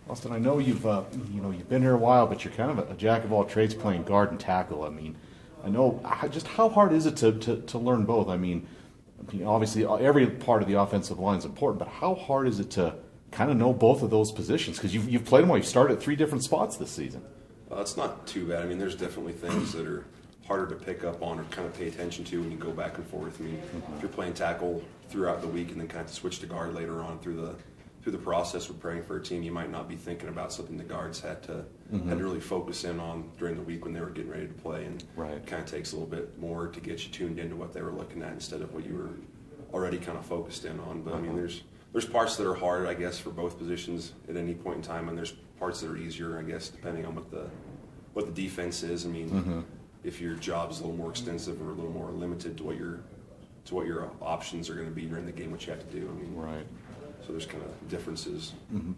Austin, I know you've been here a while, but you're kind of a jack of all trades playing guard and tackle. I mean, I know just how hard is it to learn both? I mean, obviously every part of the offensive line is important, but how hard is it to kind of know both of those positions? Because you've played them all. You've started at 3 different spots this season. It's not too bad. I mean, there's definitely things that are harder to pick up on or kind of pay attention to when you go back and forth. I mean, if you're playing tackle throughout the week and then kind of switch to guard later on through the process of preparing for a team, you might not be thinking about something the guards had to really focus in on during the week when they were getting ready to play, and it kind of takes a little bit more to get you tuned into what they were looking at instead of what you were already kind of focused in on. But I mean, there's parts that are hard, I guess, for both positions at any point in time, and there's parts that are easier, I guess, depending on what the defense is. I mean, if your job's a little more extensive or a little more limited to what your options are going to be during the game, what you have to do. I mean, so there's kind of differences.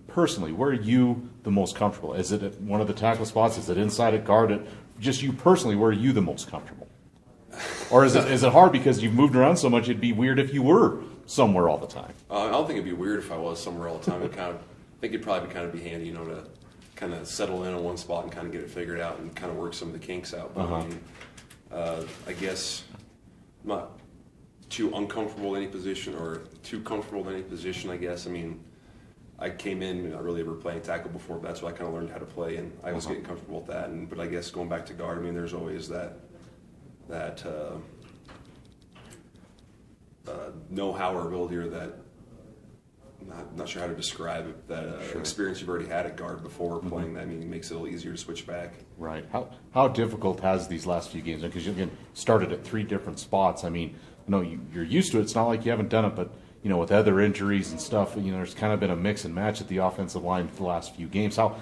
Personally, where are you the most comfortable? Is it at one of the tackle spots? Is it inside at guard? Just you personally, where are you the most comfortable? Or is it hard because you've moved around so much? It'd be weird if you were somewhere all the time. I don't think it'd be weird if I was somewhere all the time. I think it'd probably be handy, to kind of settle in on one spot and kind of get it figured out and kind of work some of the kinks out. But I mean, I guess I'm not too uncomfortable in any position or too comfortable in any position, I guess. I mean, I came in not really ever playing tackle before, but that's why I kind of learned how to play, and I was getting comfortable with that. But I guess going back to guard, I mean, there's always that know-how or ability, or that not sure how to describe it, that experience you've already had at guard before playing that. I mean, it makes it a little easier to switch back. Right. How difficult has these last few games? Because you started at 3 different spots. I mean, you're used to it. It's not like you haven't done it, but with other injuries and stuff, there's kind of been a mix and match at the offensive line for the last few games. How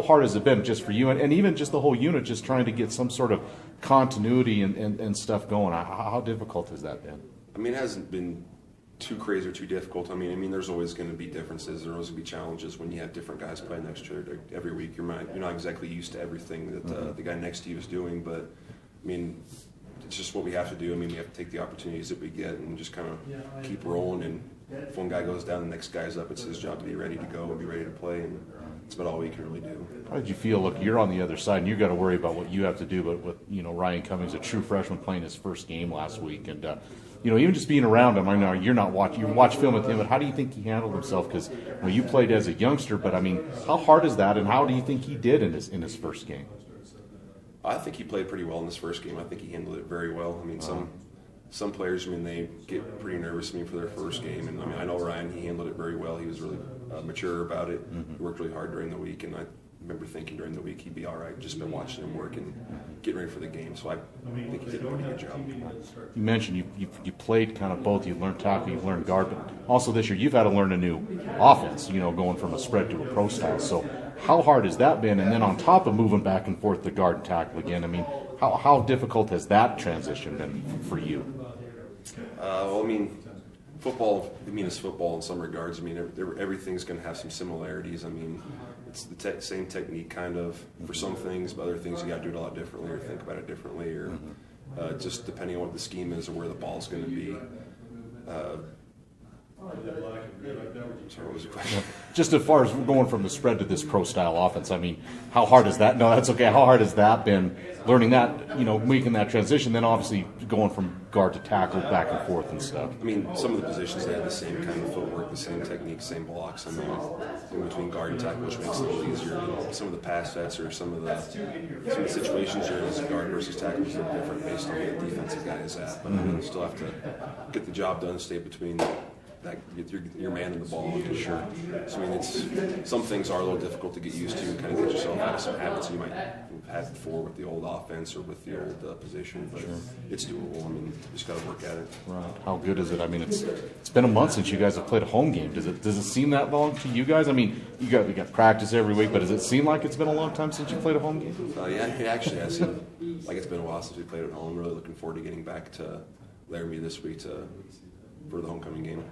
hard has it been just for you and even just the whole unit, just trying to get some sort of continuity and stuff going? How difficult has that been? I mean, it hasn't been too crazy or too difficult. I mean, there's always going to be differences. There's always going to be challenges when you have different guys playing next to you every week. You're not exactly used to everything that the guy next to you is doing, but I mean, it's just what we have to do. I mean, we have to take the opportunities that we get and just kind of keep rolling. And if one guy goes down, the next guy's up. It's his job to be ready to go and be ready to play, and that's about all we can really do. How did you feel? Look, you're on the other side, and you got to worry about what you have to do. But with Ryan Cummings, a true freshman, playing his first game last week, and even just being around him. I know you're not watching. You watch film with him, but how do you think he handled himself? Because you played as a youngster, but I mean, how hard is that, and how do you think he did in his first game? I think he played pretty well in his first game. I think he handled it very well. I mean, some players, I mean, they get pretty nervous, for their first game. And I mean, I know Ryan, he handled it very well. He was really mature about it. He worked really hard during the week, and I remember thinking during the week he'd be all right. Just been watching him work and getting ready for the game. So I think he did a pretty good job. You mentioned you played kind of both. You learned tackle, you learned guard, but also this year you've had to learn a new offense, going from a spread to a pro style. So how hard has that been? And then on top of moving back and forth to guard and tackle again, I mean, how difficult has that transition been for you? Well, I mean, football, is football in some regards. I mean, everything's going to have some similarities. I mean, it's the same technique kind of for some things, but other things you got to do it a lot differently or think about it differently, or just depending on what the scheme is or where the ball's going to be. Sorry, what was the question? Just as far as going from the spread to this pro style offense, I mean, how hard is that? No, that's okay. How hard has that been? Learning that, making that transition, then obviously going from guard to tackle, back and forth and stuff. I mean, some of the positions they have the same kind of footwork, the same technique, same blocks. I mean, in between guard and tackle, which makes it a little easier. Some of the pass sets or some of the situations you're in as guard versus tackle is different based on where the defensive guy is at. But you still have to get the job done, stay between get your man in the ball. Sure. So I mean, some things are a little difficult to get used to and kind of get yourself out of some habits you might have had before with the old offense or with the old position. But it's doable. I mean, you just got to work at it. Right. How good is it? I mean, it's been a month since you guys have played a home game. Does it seem that long to you guys? I mean, we got practice every week, but does it seem like it's been a long time since you played a home game? Yeah, it actually has seemed like it's been a while since we played at home. Really looking forward to getting back to Laramie this week for the homecoming game.